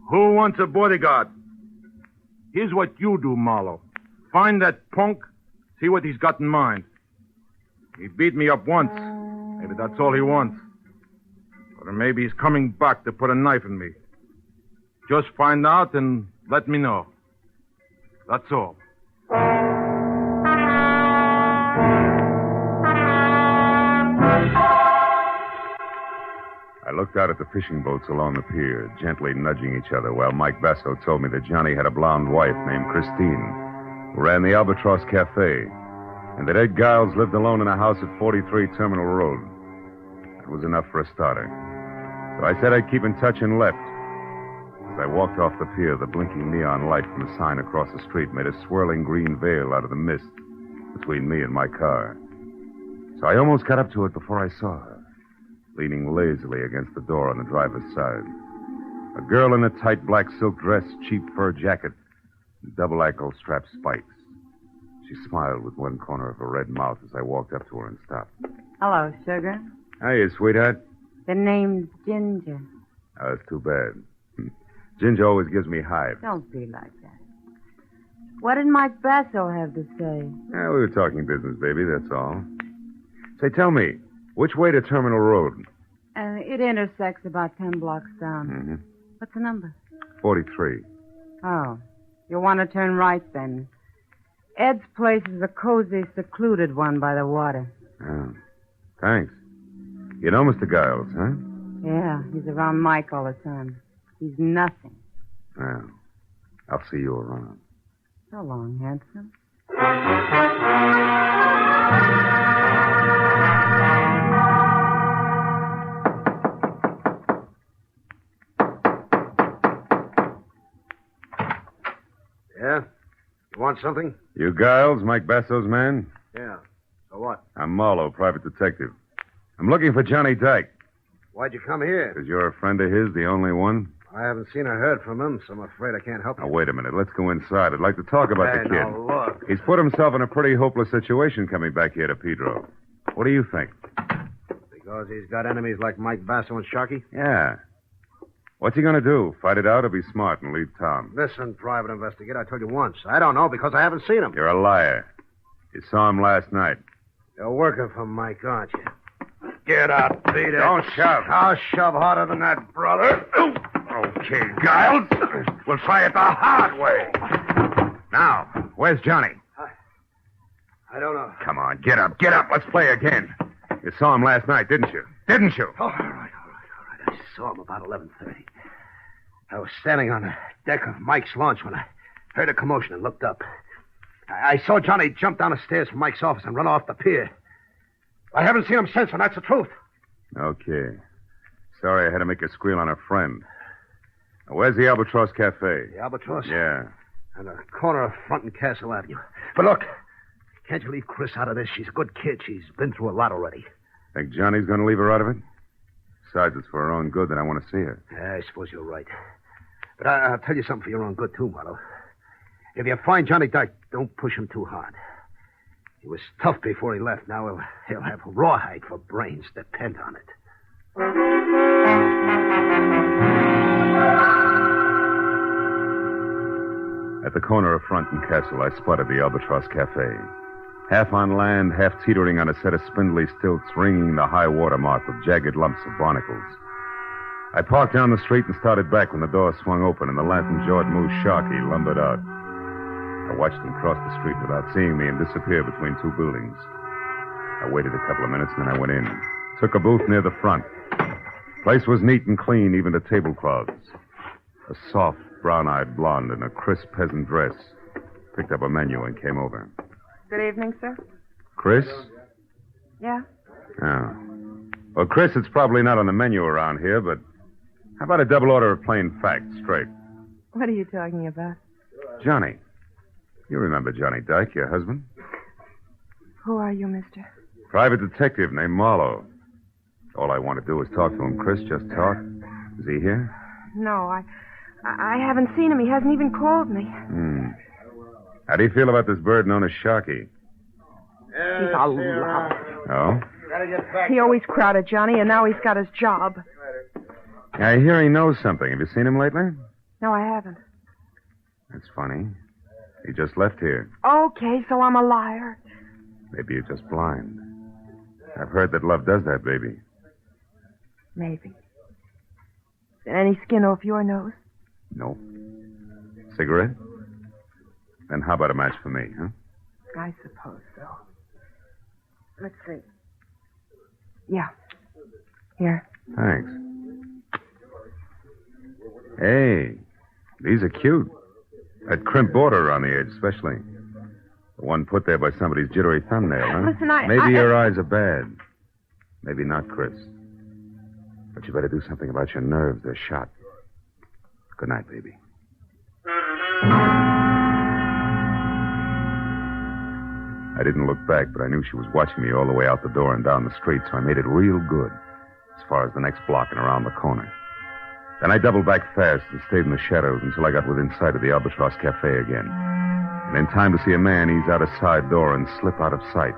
Who wants a bodyguard? Here's what you do, Marlowe. Find that punk, see what he's got in mind. He beat me up once. Maybe that's all he wants. Or maybe he's coming back to put a knife in me. Just find out and let me know. That's all. I looked out at the fishing boats along the pier, gently nudging each other, while Mike Basso told me that Johnny had a blonde wife named Christine, who ran the Albatross Cafe, and that Ed Giles lived alone in a house at 43 Terminal Road. That was enough for a starter. So I said I'd keep in touch and left. As I walked off the pier, the blinking neon light from the sign across the street made a swirling green veil out of the mist between me and my car. So I almost got up to it before I saw her, leaning lazily against the door on the driver's side. A girl in a tight black silk dress, cheap fur jacket, and double ankle-strap spikes. She smiled with one corner of her red mouth as I walked up to her and stopped. Hello, sugar. Hiya, sweetheart. The name's Ginger. Oh, that's too bad. Ginger always gives me hives. Don't be like that. What did Mike Basso have to say? Yeah, we were talking business, baby, that's all. Say, tell me, which way to Terminal Road? It intersects about 10 blocks down. Mm-hmm. What's the number? 43. Oh, you'll want to turn right then. Ed's place is a cozy, secluded one by the water. Oh, thanks. You know Mr. Giles, huh? Yeah, he's around Mike all the time. He's nothing. Well, I'll see you around. So long, handsome. Yeah? You want something? You Giles, Mike Basso's man? Yeah. So what? I'm Marlowe, private detective. I'm looking for Johnny Dyke. Why'd you come here? Because you're a friend of his, the only one? I haven't seen or heard from him, so I'm afraid I can't help you. Now, wait a minute. Let's go inside. I'd like to talk about the kid. Now, look. He's put himself in a pretty hopeless situation coming back here to Pedro. What do you think? Because he's got enemies like Mike Basso and Sharkey? Yeah. What's he going to do? Fight it out or be smart and leave town? Listen, private investigator, I told you once. I don't know because I haven't seen him. You're a liar. You saw him last night. You're working for Mike, aren't you? Get out, Peter. Don't shove. I'll shove harder than that, brother. Okay, Giles. We'll try it the hard way. Now, where's Johnny? I don't know. Come on, get up, get up. Let's play again. You saw him last night, didn't you? Didn't you? Oh, all right. I saw him about 11:30. I was standing on the deck of Mike's launch when I heard a commotion and looked up. I saw Johnny jump down the stairs from Mike's office and run off the pier. I haven't seen him since, and that's the truth. Okay. Sorry I had to make a squeal on a friend. Now, where's the Albatross Cafe? The Albatross? Yeah. On the corner of Front and Castle Avenue. But look, can't you leave Chris out of this? She's a good kid. She's been through a lot already. Think Johnny's going to leave her out of it? Besides, it's for her own good that I want to see her. I suppose you're right. But I'll tell you something for your own good, too, Marlowe. If you find Johnny Dyke, don't push him too hard. He was tough before he left. Now he'll have rawhide for brains. Depend on it. At the corner of Front and Castle, I spotted the Albatross Cafe. Half on land, half teetering on a set of spindly stilts, ringing the high water mark with jagged lumps of barnacles. I parked down the street and started back when the door swung open and the lantern-jawed moose Sharkey lumbered out. I watched him cross the street without seeing me and disappear between two buildings. I waited a couple of minutes and then I went in. Took a booth near the front. Place was neat and clean, even to tablecloths. A soft, brown-eyed blonde in a crisp peasant dress picked up a menu and came over. Good evening, sir. Chris? Yeah? Oh. Well, Chris, it's probably not on the menu around here, but How about a double order of plain facts, straight? What are you talking about? Johnny. You remember Johnny Dyke, your husband? Who are you, mister? Private detective named Marlowe. All I want to do is talk to him, Chris. Just talk. Is he here? No, I haven't seen him. He hasn't even called me. How do you feel about this bird known as Sharky? He's a lout. Oh? He always crowded Johnny, and now he's got his job. I hear he knows something. Have you seen him lately? No, I haven't. That's funny. He just left here. Okay, so I'm a liar. Maybe you're just blind. I've heard that love does that, baby. Maybe. Is any skin off your nose? No. Cigarette? Then how about a match for me, huh? I suppose so. Let's see. Yeah. Here. Thanks. Hey, these are cute. That crimp border around the edge, especially. The one put there by somebody's jittery thumbnail, huh? Listen, Maybe your eyes are bad. Maybe not, Chris. But you better do something about your nerves. They're shot. Good night, baby. I didn't look back, but I knew she was watching me all the way out the door and down the street, so I made it real good as far as the next block and around the corner. Then I doubled back fast and stayed in the shadows until I got within sight of the Albatross Cafe again. And in time to see a man ease out a side door and slip out of sight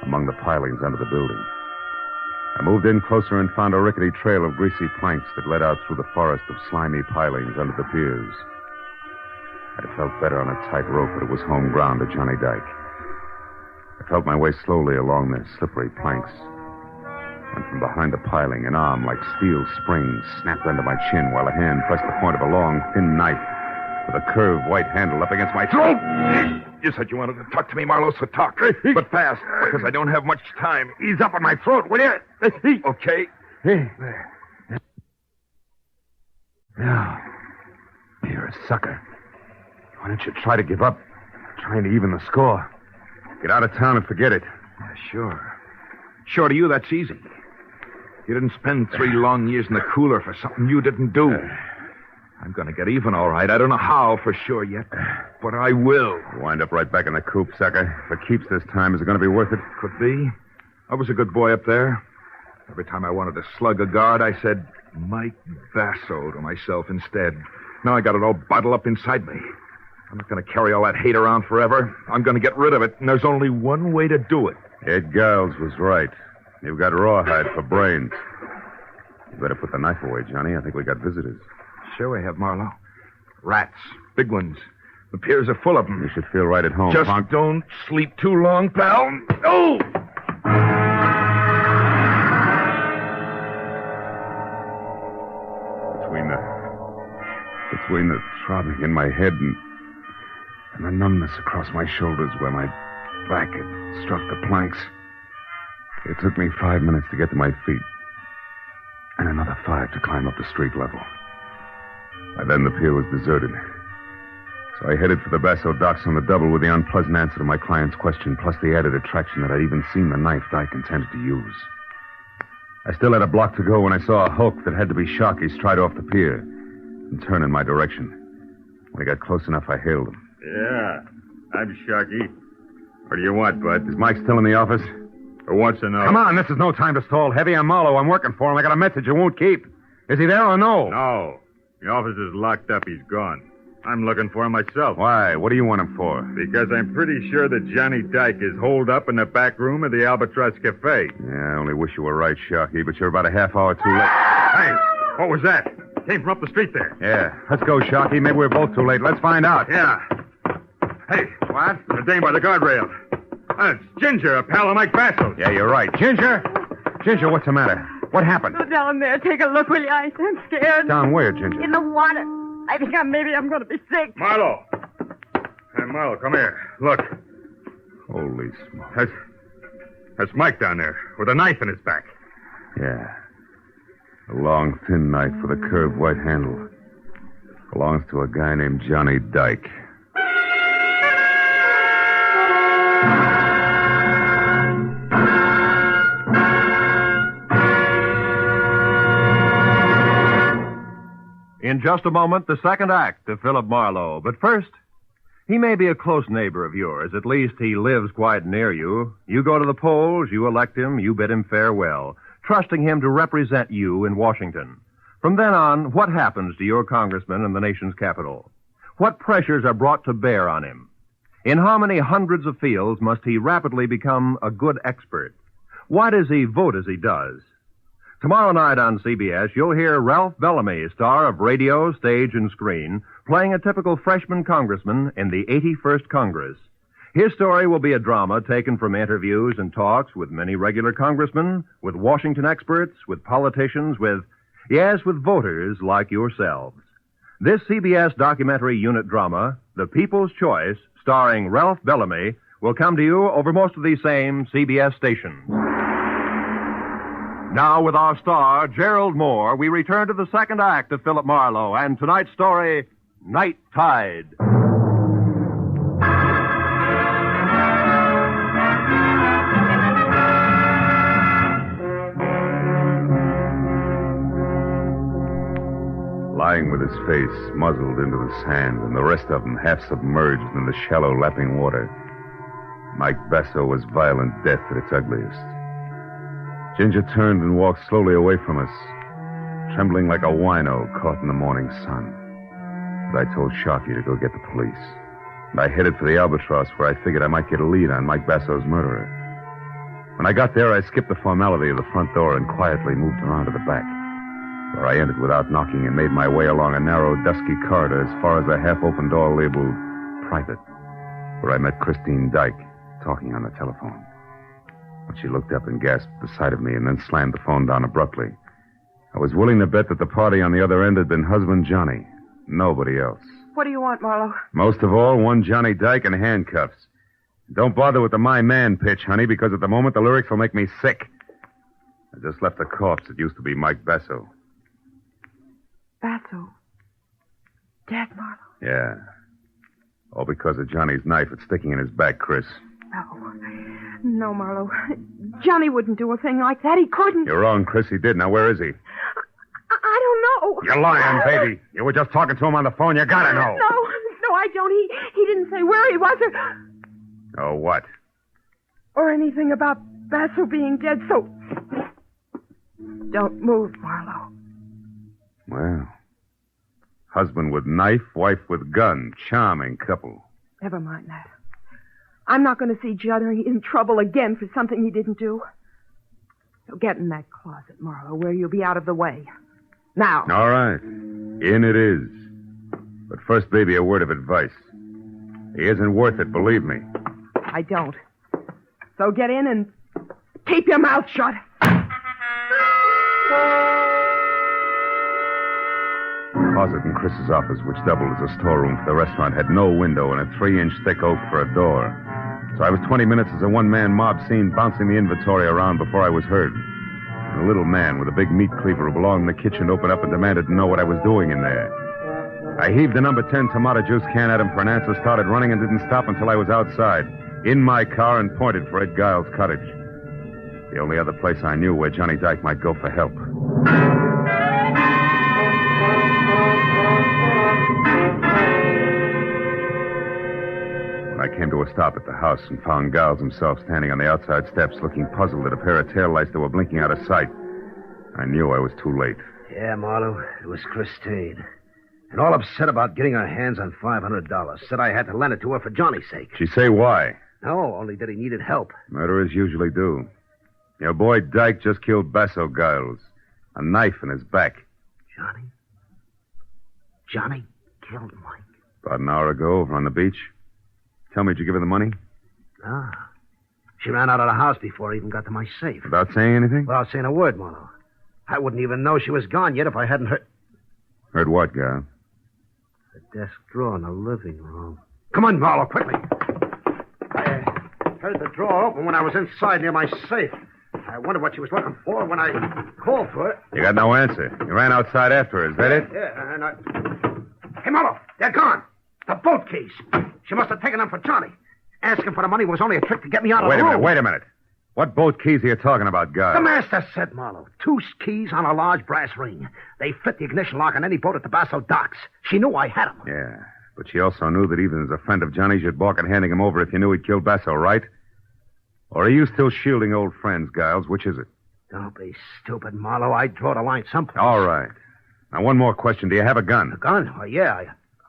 among the pilings under the building. I moved in closer and found a rickety trail of greasy planks that led out through the forest of slimy pilings under the piers. I'd have felt better on a tight rope, but it was home ground to Johnny Dyke. I felt my way slowly along the slippery planks. And from behind the piling, an arm like steel springs snapped under my chin while a hand pressed the point of a long, thin knife with a curved white handle up against my throat. You said you wanted to talk to me, Marlowe, so talk. But fast, because I don't have much time. Ease up on my throat, will you? Okay. Now, you're a sucker. Why don't you try to give up? Trying to even the score. Get out of town and forget it. Yeah, sure. Sure, to you, that's easy. You didn't spend 3 long years in the cooler for something you didn't do. I'm going to get even, all right. I don't know how for sure yet, but I will. You wind up right back in the coop, sucker. If it keeps this time, is it going to be worth it? Could be. I was a good boy up there. Every time I wanted to slug a guard, I said, Mike Basso to myself instead. Now I got it all bottled up inside me. I'm not going to carry all that hate around forever. I'm going to get rid of it, and there's only one way to do it. Ed Giles was right. You've got rawhide for brains. You better put the knife away, Johnny. I think we got visitors. Sure we have, Marlowe. Rats. Big ones. The piers are full of them. You should feel right at home, Just punk. don't sleep too long, pal. Oh! Between the throbbing in my head and the numbness across my shoulders where my back had struck the planks. It took me 5 minutes to get to my feet. And another 5 to climb up the street level. By then the pier was deserted. So I headed for the Basso docks on the double with the unpleasant answer to my client's question, plus the added attraction that I'd even seen the knife Dyke intended to use. I still had a block to go when I saw a hulk that had to be Sharky stride off the pier and turn in my direction. When he got close enough, I hailed him. Yeah, I'm Sharky. What do you want, bud? Is Mike still in the office? Who wants to know? Come on, this is no time to stall. Heavy, I'm Marlowe. I'm working for him. I got a message you won't keep. Is he there or no? No. The office is locked up. He's gone. I'm looking for him myself. Why? What do you want him for? Because I'm pretty sure that Johnny Dyke is holed up in the back room of the Albatross Cafe. Yeah, I only wish you were right, Sharky, but you're about a half hour too late. Hey, what was that? Came from up the street there. Yeah. Let's go, Sharky. Maybe we're both too late. Let's find out. Yeah. Hey, what? The dame by the guardrail. It's Ginger, a pal of Mike Basso's. Yeah, you're right. Ginger? Ginger, what's the matter? What happened? Go down there. Take a look, will you? I'm scared. Down where, Ginger? In the water. I think maybe I'm going to be sick. Marlowe. Hey, Marlowe, come here. Look. Holy smoke. That's Mike down there with a knife in his back. Yeah. A long, thin knife with a curved white handle. Belongs to a guy named Johnny Dyke. In just a moment, the second act of Philip Marlowe. But first, he may be a close neighbor of yours. At least he lives quite near you. You go to the polls, you elect him, you bid him farewell, trusting him to represent you in Washington. From then on, what happens to your congressman in the nation's capital? What pressures are brought to bear on him? In how many hundreds of fields must he rapidly become a good expert? Why does he vote as he does? Tomorrow night on CBS, you'll hear Ralph Bellamy, star of radio, stage, and screen, playing a typical freshman congressman in the 81st Congress. His story will be a drama taken from interviews and talks with many regular congressmen, with Washington experts, with politicians, with voters like yourselves. This CBS documentary unit drama, The People's Choice, starring Ralph Bellamy, will come to you over most of these same CBS stations. Now, with our star, Gerald Moore, we return to the second act of Philip Marlowe and tonight's story, Night Tide. Lying with his face muzzled into the sand and the rest of him half submerged in the shallow lapping water, Mike Basso was violent death at its ugliest. Ginger turned and walked slowly away from us, trembling like a wino caught in the morning sun. But I told Sharky to go get the police. And I headed for the Albatross, where I figured I might get a lead on Mike Basso's murderer. When I got there, I skipped the formality of the front door and quietly moved around to the back, where I entered without knocking and made my way along a narrow, dusky corridor as far as a half-open door labeled Private, where I met Christine Dyke talking on the telephone. She looked up and gasped at the sight of me and then slammed the phone down abruptly. I was willing to bet that the party on the other end had been husband Johnny. Nobody else. What do you want, Marlowe? Most of all, one Johnny Dyke in handcuffs. Don't bother with the my man pitch, honey, because at the moment the lyrics will make me sick. I just left a corpse that used to be Mike Basso. Basso? Dead, Marlowe? Yeah. All because of Johnny's knife that's sticking in his back, Chris. No, Marlowe. Johnny wouldn't do a thing like that. He couldn't. You're wrong, Chris. He did. Now, where is he? I don't know. You're lying, baby. You were just talking to him on the phone. You gotta know. No, I don't. He didn't say where he was Oh, what? or anything about Basso being dead, so don't move, Marlowe. Well, husband with knife, wife with gun. Charming couple. Never mind that. I'm not going to see Johnny in trouble again for something he didn't do. So get in that closet, Marlowe, where you'll be out of the way. Now. All right. In it is. But first, baby, a word of advice. He isn't worth it, believe me. I don't. So get in and keep your mouth shut. The closet in Chris's office, which doubled as a storeroom for the restaurant, had no window and a 3-inch thick oak for a door. So I was 20 minutes as a one-man mob scene bouncing the inventory around before I was heard. And a little man with a big meat cleaver who belonged in the kitchen opened up and demanded to know what I was doing in there. I heaved the number 10 tomato juice can at him for an answer, started running, and didn't stop until I was outside, in my car, and pointed for Ed Giles' cottage. The only other place I knew where Johnny Dyke might go for help. I came to a stop at the house and found Giles himself standing on the outside steps looooking puzzled at a pair of taillights that were blinking out of sight. I knew I was too late. Yeah, Marlowe, it was Christine. And all upset about getting her hands on $500. Said I had to lend it to her for Johnny's sake. She say why? No, only that he needed help. Murderers usually do. Your boy Dyke just killed Basso Giles. A knife in his back. Johnny? Johnny killed Mike? About an hour ago over on the beach. Tell me, did you give her the money? Ah. She ran out of the house before I even got to my safe. Without saying anything? Without saying a word, Marlowe. I wouldn't even know she was gone yet if I hadn't heard... Heard what, Giles? The desk drawer in the living room. Come on, Marlowe, quickly. I heard the drawer open when I was inside near my safe. I wondered what she was looking for when I called for it. You got no answer. You ran outside after her, is that it? Yeah, and I... Hey, Marlowe, they're gone. The boat keys. She must have taken them for Johnny. Asking for the money was only a trick to get me out of the room. Wait a minute. What boat keys are you talking about, guy? The master said, Marlowe. 2 keys on a large brass ring. They fit the ignition lock on any boat at the Basso docks. She knew I had them. Yeah, but she also knew that even as a friend of Johnny's, you'd balk at handing him over if you knew he'd killed Basso, right? Or are you still shielding old friends, Giles? Which is it? Don't be stupid, Marlowe. I'd draw the line someplace. All right. Now, one more question. Do you have a gun? A gun? Oh, yeah,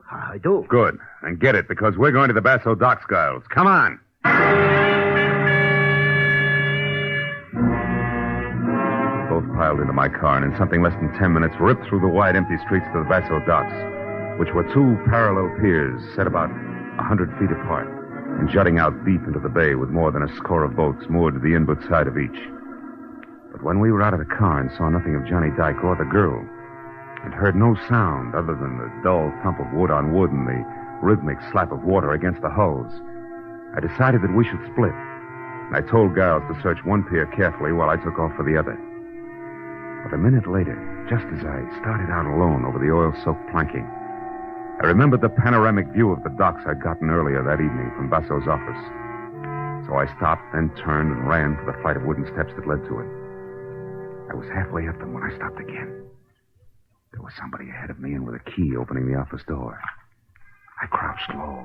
I do. Good. And get it, because we're going to the Basso docks, Giles. Come on. Both piled into my car, and in something less than 10 minutes, ripped through the wide, empty streets to the Basso docks, which were 2 parallel piers set about 100 feet apart and jutting out deep into the bay with more than a score of boats moored to the inboard side of each. But when we were out of the car and saw nothing of Johnny Dyke or the girl, and heard no sound other than the dull thump of wood on wood and the rhythmic slap of water against the hulls, I decided that we should split. And I told Giles to search one pier carefully while I took off for the other. But a minute later, just as I started out alone over the oil-soaked planking, I remembered the panoramic view of the docks I'd gotten earlier that evening from Basso's office. So I stopped, then turned and ran for the flight of wooden steps that led to it. I was halfway up them when I stopped again. There was somebody ahead of me and with a key opening the office door. I crouched low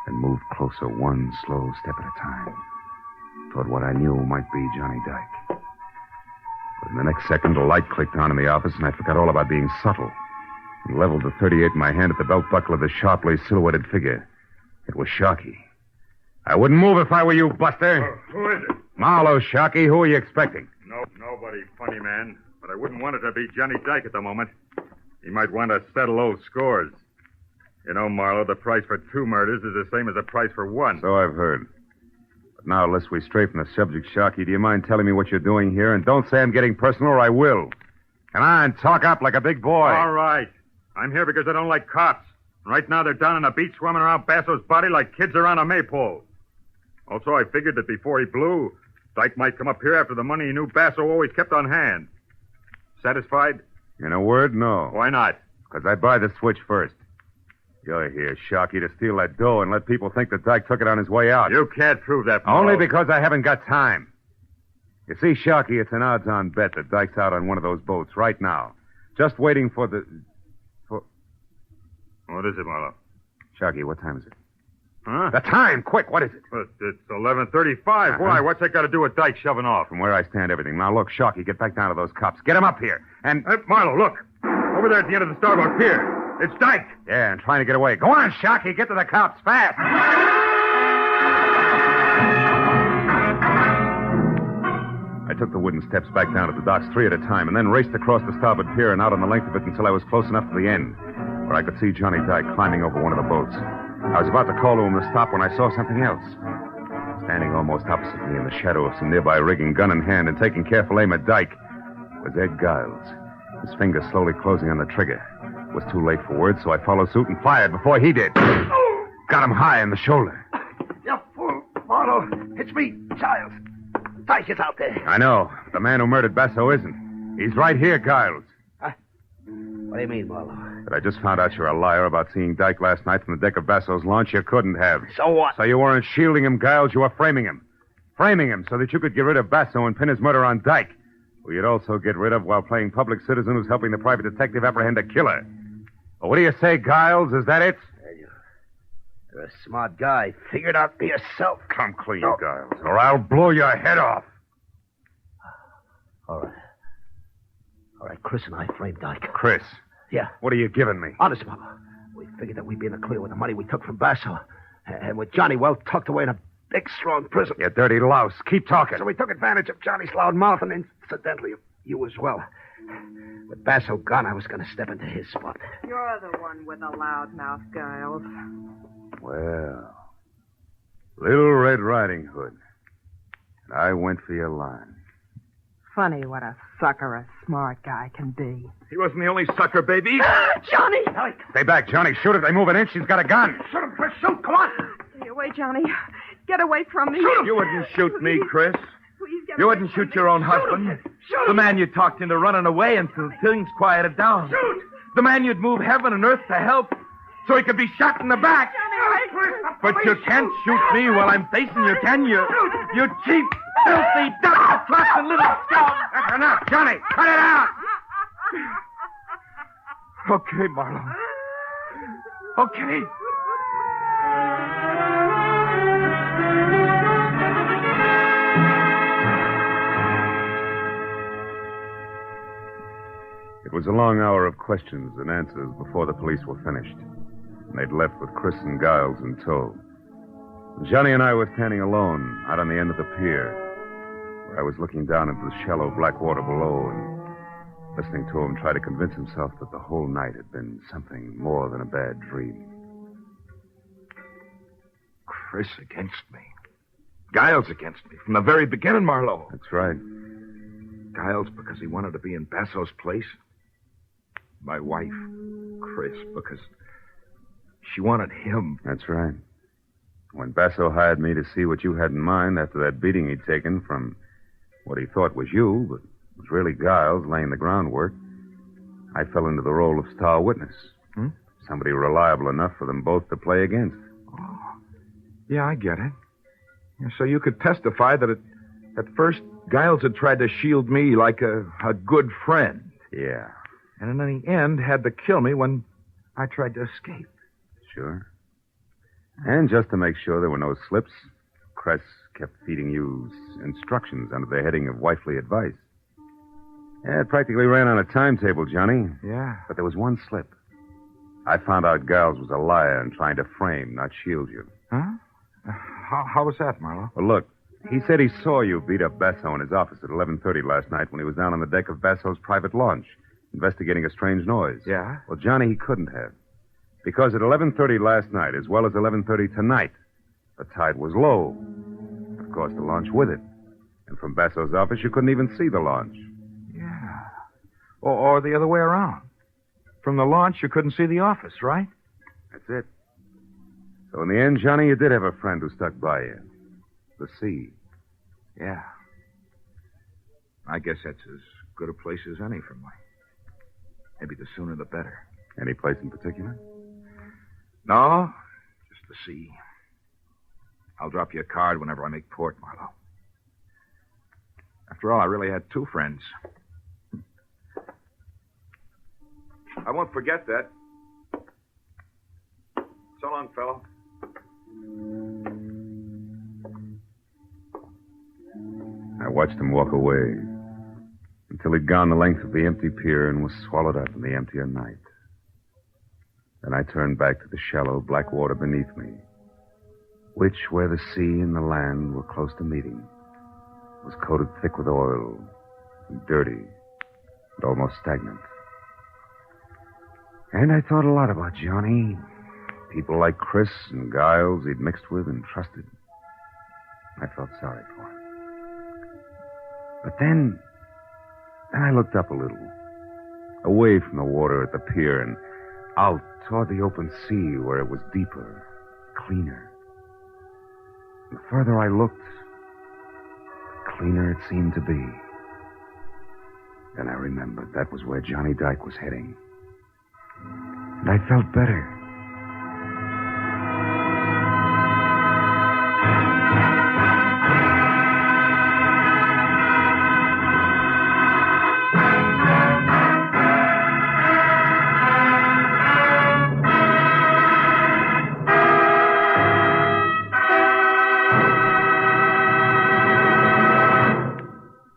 and moved closer one slow step at a time toward what I knew might be Johnny Dyke. But in the next second, a light clicked on in the office, and I forgot all about being subtle and leveled the .38 in my hand at the belt buckle of the sharply silhouetted figure. It was Sharkey. I wouldn't move if I were you, Buster. Who is it? Marlowe, Sharkey. Who are you expecting? Nobody, funny man. But I wouldn't want it to be Johnny Dyke at the moment. He might want to settle old scores. You know, Marlowe, the price for 2 murders is the same as the price for 1. So I've heard. But now, lest we stray from the subject, Sharkey, do you mind telling me what you're doing here? And don't say I'm getting personal or I will. Come on, talk up like a big boy. All right. I'm here because I don't like cops. Right now they're down on the beach swimming around Basso's body like kids around a maypole. Also, I figured that before he blew, Dyke might come up here after the money he knew Basso always kept on hand. Satisfied? In a word, no. Why not? Because I buy the switch first. You're here, Sharkey, to steal that dough and let people think that Dyke took it on his way out. You can't prove that, Marlowe. Only because I haven't got time. You see, Sharkey, it's an odds-on bet that Dyke's out on one of those boats right now. Just waiting for the... What is it, Marlowe? Sharkey, what time is it? Huh? The time! Quick, what is it? It's 11:35. Why? What's that got to do with Dyke shoving off? From where I stand, everything. Now, look, Sharkey, get back down to those cops. Get them up here. And... Marlowe, look. Over there at the end of the starboard pier. It's Dyke. Yeah, and trying to get away. Go on, Sharkey. Get to the cops fast. I took the wooden steps back down to the docks 3 at a time and then raced across the starboard pier and out on the length of it until I was close enough to the end, where I could see Johnny Dyke climbing over one of the boats. I was about to call to him to stop when I saw something else. Standing almost opposite me in the shadow of some nearby rigging, gun in hand and taking careful aim at Dyke, was Ed Giles, his fingers slowly closing on the trigger. It was too late for words, so I followed suit and fired before he did. Got him high in the shoulder. You fool, Marlowe. It's me, Giles. Dyke is out there. I know. The man who murdered Basso isn't. He's right here, Giles. Huh? What do you mean, Marlowe? But I just found out you're a liar about seeing Dyke last night from the deck of Basso's launch. You couldn't have. So what? So you weren't shielding him, Giles. You were framing him. Framing him so that you could get rid of Basso and pin his murder on Dyke, who you'd also get rid of while playing public citizen who's helping the private detective apprehend a killer. Well, what do you say, Giles? Is that it? You're a smart guy. Figure it out for yourself. Come clean, Giles, or I'll blow your head off. All right, Chris and I framed Dyke. Chris? Yeah. What are you giving me? Honest, Mama. We figured that we'd be in the clear with the money we took from Basso. And with Johnny well tucked away in a big, strong prison. You dirty louse. Keep talking. So we took advantage of Johnny's loud mouth and incidentally you as well. With Basso gone, I was going to step into his spot. You're the one with a loud mouth, Giles. Well, Little Red Riding Hood. And I went for your line. Funny what a sucker a smart guy can be. He wasn't the only sucker, baby. Johnny! Stay back, Johnny. Shoot if they move an inch. He's got a gun. Shoot him, Chris. Shoot. Come on. Stay away, Johnny. Get away from me. You wouldn't shoot me, Chris. Please get You away wouldn't from shoot me. your own Shoot husband. him. Shoot The him. man you talked into running away until things quieted down. Shoot. The man you'd move heaven and earth to help. so he could be shot in the back. But you can't shoot me while I'm facing you, can you? You cheap, filthy, double-crossing little scum. That's enough, Johnny. Cut it out. Okay, Marlowe. Okay. It was a long hour of questions and answers before the police were finished. And they'd left with Chris and Giles in tow. Johnny and I were standing alone out on the end of the pier, where I was looking down into the shallow black water below and listening to him try to convince himself that the whole night had been something more than a bad dream. Chris against me. Giles against me from the very beginning, Marlowe. That's right. Giles because he wanted to be in Basso's place. My wife, Chris, because she wanted him. That's right. When Basso hired me to see what you had in mind after that beating he'd taken from what he thought was you, but was really Giles laying the groundwork, I fell into the role of star witness. Somebody reliable enough for them both to play against. Oh. Yeah, I get it. Yeah, so you could testify that at first Giles had tried to shield me like a good friend. Yeah. And in the end had to kill me when I tried to escape. Sure. And just to make sure there were no slips, Cress kept feeding you instructions under the heading of wifely advice. Yeah, it practically ran on a timetable, Johnny. Yeah. But there was one slip. I found out Giles was a liar and trying to frame, not shield you. Huh? How was that, Marlowe? Well, look, he said he saw you beat up Basso in his office at 11:30 last night when he was down on the deck of Basso's private launch, investigating a strange noise. Yeah? Well, Johnny, he couldn't have. Because at 11:30 last night, as well as 11:30 tonight, the tide was low. Of course, the launch with it. And from Basso's office, you couldn't even see the launch. Yeah. Or the other way around. From the launch, you couldn't see the office, right? That's it. So in the end, Johnny, you did have a friend who stuck by you. The sea. Yeah. I guess that's as good a place as any for me. Maybe the sooner the better. Any place in particular? No, just the sea. I'll drop you a card whenever I make port, Marlowe. After all, I really had two friends. I won't forget that. So long, fellow. I watched him walk away until he'd gone the length of the empty pier and was swallowed up in the emptier night. Then I turned back to the shallow black water beneath me, which, where the sea and the land were close to meeting, was coated thick with oil and dirty and almost stagnant. And I thought a lot about Johnny. People like Chris and Giles he'd mixed with and trusted. I felt sorry for him. But then I looked up a little, away from the water at the pier and out toward the open sea where it was deeper, cleaner. And the further I looked, the cleaner it seemed to be. Then I remembered that was where Johnny Dyke was heading. And I felt better.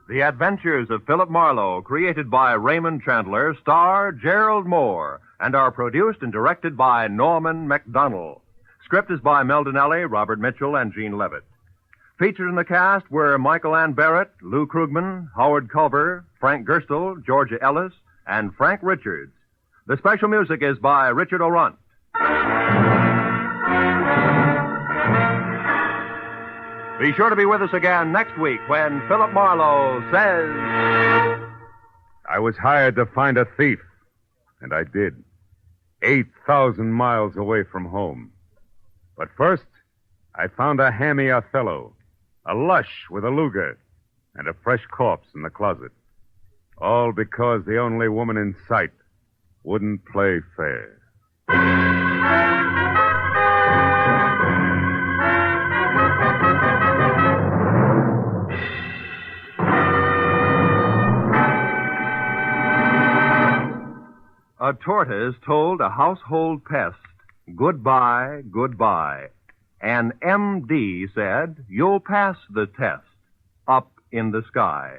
The Adventures of Philip Marlowe, created by Raymond Chandler, star Gerald Moore, and are produced and directed by Norman MacDonald. Script is by Mel Donnelly, Robert Mitchell, and Gene Levitt. Featured in the cast were Michael Ann Barrett, Lou Krugman, Howard Culver, Frank Gerstle, Georgia Ellis, and Frank Richards. The special music is by Richard O'Runt. Be sure to be with us again next week when Philip Marlowe says... I was hired to find a thief, and I did. 8,000 miles away from home. But first, I found a hammy Othello, a lush with a Luger, and a fresh corpse in the closet. All because the only woman in sight wouldn't play fair. A tortoise told a household pest, goodbye, goodbye. An MD said, you'll pass the test, up in the sky.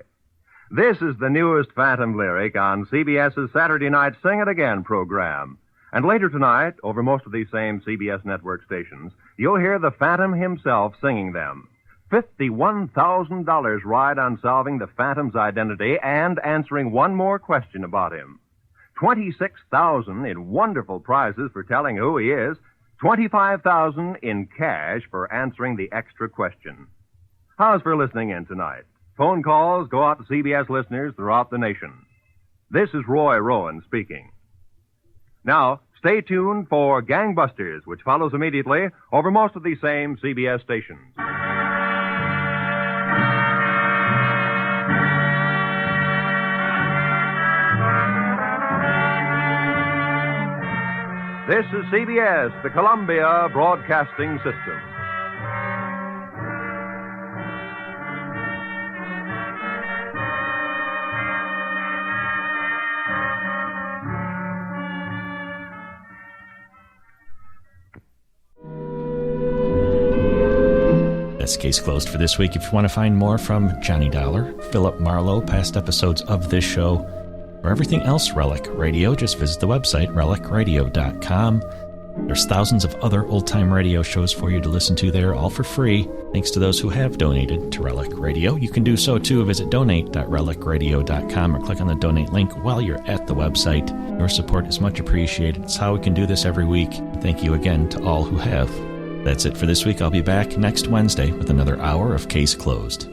This is the newest Phantom lyric on CBS's Saturday Night Sing It Again program. And later tonight, over most of these same CBS network stations, you'll hear the Phantom himself singing them. $51,000 ride on solving the Phantom's identity and answering one more question about him. $26,000 in wonderful prizes for telling who he is. $25,000 in cash for answering the extra question. How's for listening in tonight? Phone calls go out to CBS listeners throughout the nation. This is Roy Rowan speaking. Now, stay tuned for Gangbusters, which follows immediately over most of these same CBS stations. This is CBS, the Columbia Broadcasting System. That's case closed for this week. If you want to find more from Johnny Dollar, Philip Marlowe, past episodes of this show, or everything else Relic Radio, just visit the website, relicradio.com. There's thousands of other old-time radio shows for you to listen to there, all for free, thanks to those who have donated to Relic Radio. You can do so, too. Visit donate.relicradio.com or click on the donate link while you're at the website. Your support is much appreciated. It's how we can do this every week. Thank you again to all who have. That's it for this week. I'll be back next Wednesday with another hour of Case Closed.